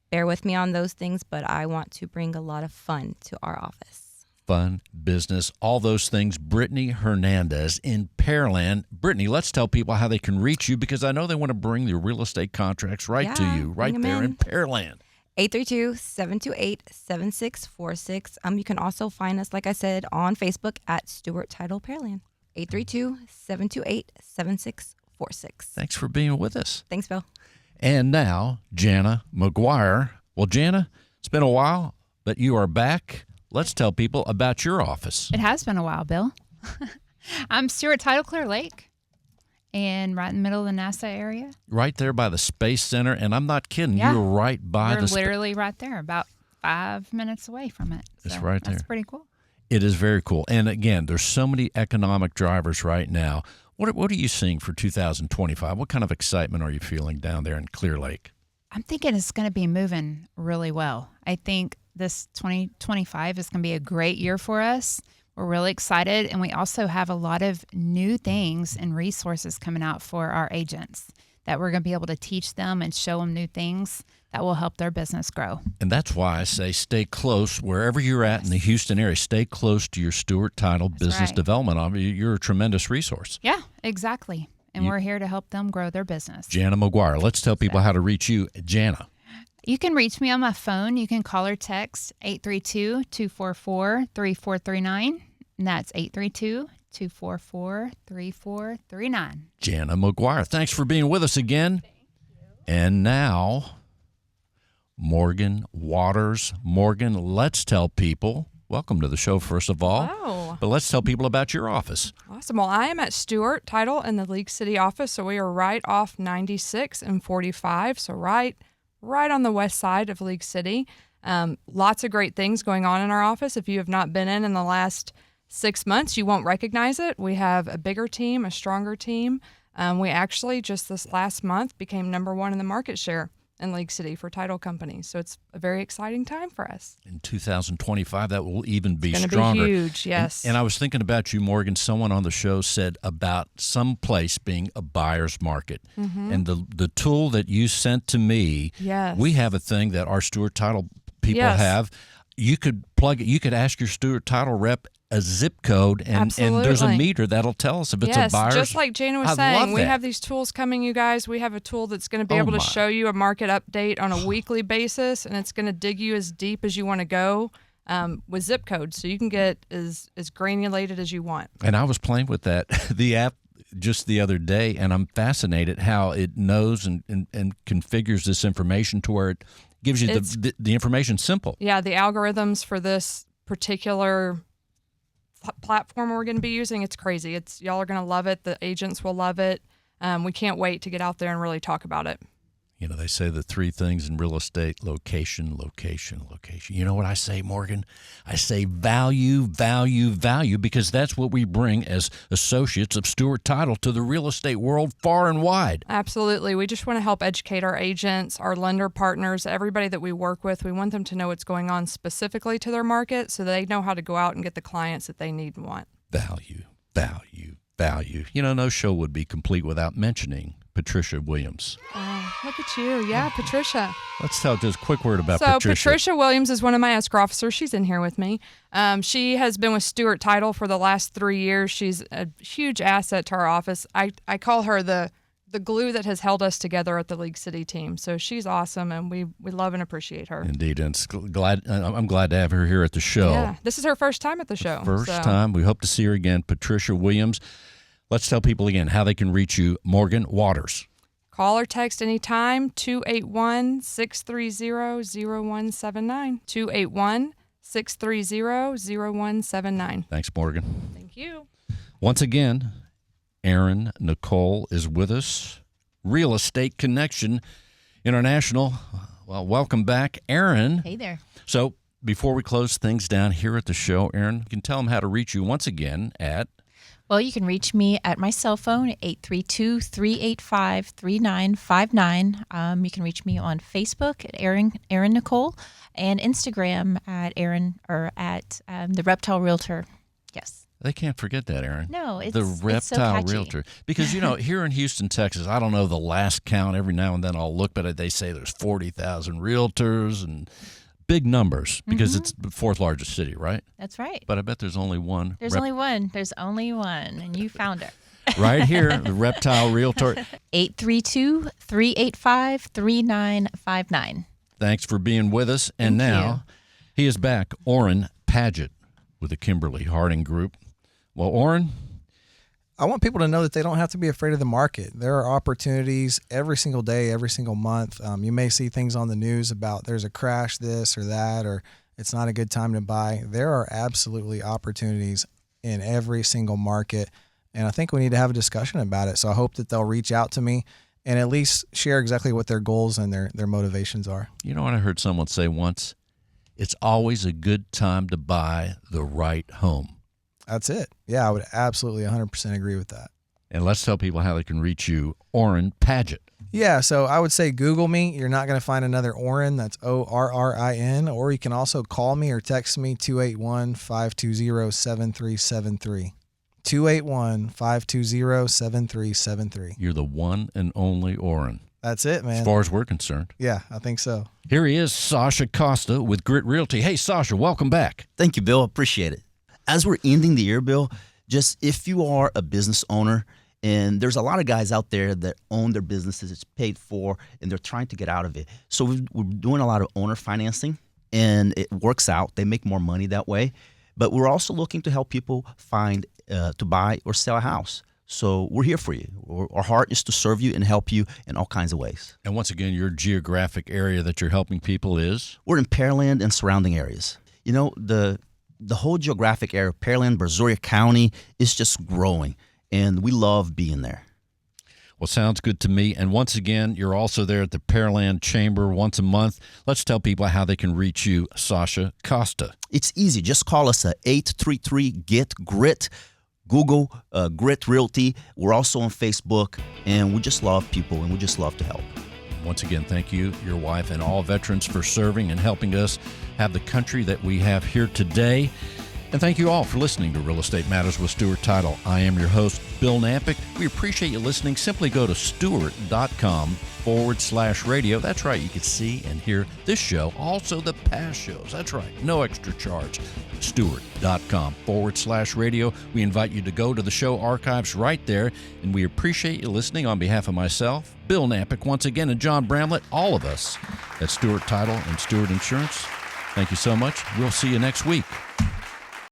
bear with me on those things, but I want to bring a lot of fun to our office. Fun, business, all those things. Brittany Hernandez in Pearland. Brittany, let's tell people how they can reach you, because I know they want to bring their real estate contracts to you right there in Pearland. 832-728-7646. You can also find us, like I said, on Facebook at Stewart Title Pearland. 832-728-7646. Thanks for being with us. Thanks, Bill. And now, Jana McGuire. Well, Jana, it's been a while, but you are back. Let's tell people about your office. It has been a while, Bill. I'm Stewart Title Clear Lake, and right in the middle of the NASA area. Right there by the Space Center, and I'm not kidding. Yeah. You're right by We're literally right there, about 5 minutes away from it. It's right there. That's pretty cool. It is very cool. And again, there's so many economic drivers right now. What are you seeing for 2025? What kind of excitement are you feeling down there in Clear Lake? I'm thinking it's going to be moving really well. I think this 2025 is going to be a great year for us. We're really excited, and we also have a lot of new things and resources coming out for our agents that we're going to be able to teach them and show them new things that will help their business grow. And that's why I say stay close wherever you're at in the Houston area. Stay close to your Stewart Title Business Development. You're a tremendous resource. Yeah, exactly. And we're here to help them grow their business. Jana McGuire, let's tell people how to reach you. Jana. You can reach me on my phone. You can call or text 832-244-3439. And that's 832-244-3439. Jana McGuire, thanks for being with us again. Thank you. And now, Morgan Waters. Morgan, let's tell people, welcome to the show, first of all. Hello. But let's tell people about your office. Awesome. Well, I am at Stewart Title in the League City office, so we are right off 96 and 45, so right on the west side of League City. Lots of great things going on in our office. If you have not been in the last 6 months, you won't recognize it. We have a bigger team, a stronger team. We actually just this last month became number 1 in the market share in League City for title companies. So it's a very exciting time for us. In 2025, that will even be stronger. It's stronger. going to be huge, yes. And I was thinking about you, Morgan. Someone on the show said about some place being a buyer's market. Mm-hmm. And the tool that you sent to me, yes. We have a thing that our Stewart Title people have. You could plug it. You could ask your Stewart Title rep a zip code, and there's a meter that'll tell us if it's a buyer's. Just like Jana was saying, we have these tools coming, you guys. We have a tool that's going to be able to show you a market update on a weekly basis, and it's going to dig you as deep as you want to go with zip codes, so you can get as granulated as you want. And I was playing with the app just the other day, and I'm fascinated how it knows and configures this information to where it gives you the information simple. Yeah, the algorithms for this particular platform we're going to be using, it's crazy. Y'all are going to love it. The agents will love it. We can't wait to get out there and really talk about it. You know, they say the 3 things in real estate: location, location, location. You know what I say, Morgan? I say value, value, value, because that's what we bring as associates of Stewart Title to the real estate world far and wide. Absolutely. We just want to help educate our agents, our lender partners, everybody that we work with. We want them to know what's going on specifically to their market so they know how to go out and get the clients that they need and want. Value, value, value. You know, no show would be complete without mentioning Patricia Williams. Oh, look at you. Yeah, Patricia. Let's tell just a quick word about So Patricia. Patricia Williams is one of my escrow officers. She's in here with me. She has been with Stewart Title for the last 3 years. She's a huge asset to our office. I call her the glue that has held us together at the League City team. So she's awesome, and we love and appreciate her. Indeed, and I'm glad to have her here at the show. Yeah, this is her first time at the show. First time. We hope to see her again, Patricia Williams. Let's tell people again how they can reach you, Morgan Waters. Call or text anytime, 281-630-0179. 281-630-0179. Thanks, Morgan. Thank you. Once again, Erin Nicole is with us. Real Estate Connection International. Well, welcome back, Erin. Hey there. So before we close things down here at the show, Erin, you can tell them how to reach you once again at... Well, you can reach me at my cell phone, 832-385-3959. You can reach me on Facebook at Erin Nicole and Instagram at the Reptile Realtor. Yes. They can't forget that, Erin. No, it's the Reptile it's so catchy. Realtor. Because, here in Houston, Texas, I don't know the last count. Every now and then I'll look, but they say there's 40,000 realtors and big numbers because it's the fourth largest city, right? That's right. But I bet there's only one. There's only one, and you found her. Right here, the Reptile Realtor. 832-385-3959. Thanks for being with us. And now he is back, Orrin Paget with the Kimberly Harding Group. Well, Orrin, I want people to know that they don't have to be afraid of the market. There are opportunities every single day, every single month. You may see things on the news about there's a crash, this or that, or it's not a good time to buy. There are absolutely opportunities in every single market, and I think we need to have a discussion about it. So I hope that they'll reach out to me and at least share exactly what their goals and their motivations are. You know what I heard someone say once? It's always a good time to buy the right home. That's it. Yeah, I would absolutely 100% agree with that. And let's tell people how they can reach you, Orrin Paget. Yeah, so I would say Google me. You're not going to find another Orrin. That's Orrin. Or you can also call me or text me, 281-520-7373. 281-520-7373. You're the one and only Orrin. That's it, man. As far as we're concerned. Yeah, I think so. Here he is, Sasha Costa with Grit Realty. Hey, Sasha, welcome back. Thank you, Bill. Appreciate it. As we're ending the year, Bill, just if you are a business owner, and there's a lot of guys out there that own their businesses, it's paid for, and they're trying to get out of it. So we're doing a lot of owner financing, and it works out. They make more money that way. But we're also looking to help people find to buy or sell a house. So we're here for you. Our heart is to serve you and help you in all kinds of ways. And once again, your geographic area that you're helping people is? We're in Pearland and surrounding areas. The whole geographic area, Pearland, Brazoria County, is just growing, and we love being there. Well, sounds good to me. And once again, you're also there at the Pearland Chamber once a month. Let's tell people how they can reach you, Sasha Costa. It's easy. Just call us at 833-GET-GRIT. Google Grit Realty. We're also on Facebook, and we just love people, and we just love to help. Once again, thank you, your wife, and all veterans for serving and helping us have the country that we have here today. And thank you all for listening to Real Estate Matters with Stewart Title. I am your host, Bill Knapik. We appreciate you listening. Simply go to stewart.com/radio. That's right. You can see and hear this show, also the past shows. That's right. No extra charge. Stewart.com/radio. We invite you to go to the show archives right there, and we appreciate you listening on behalf of myself, Bill Knapik, once again, and John Bramlett, all of us at Stewart Title and Stewart Insurance. Thank you so much. We'll see you next week.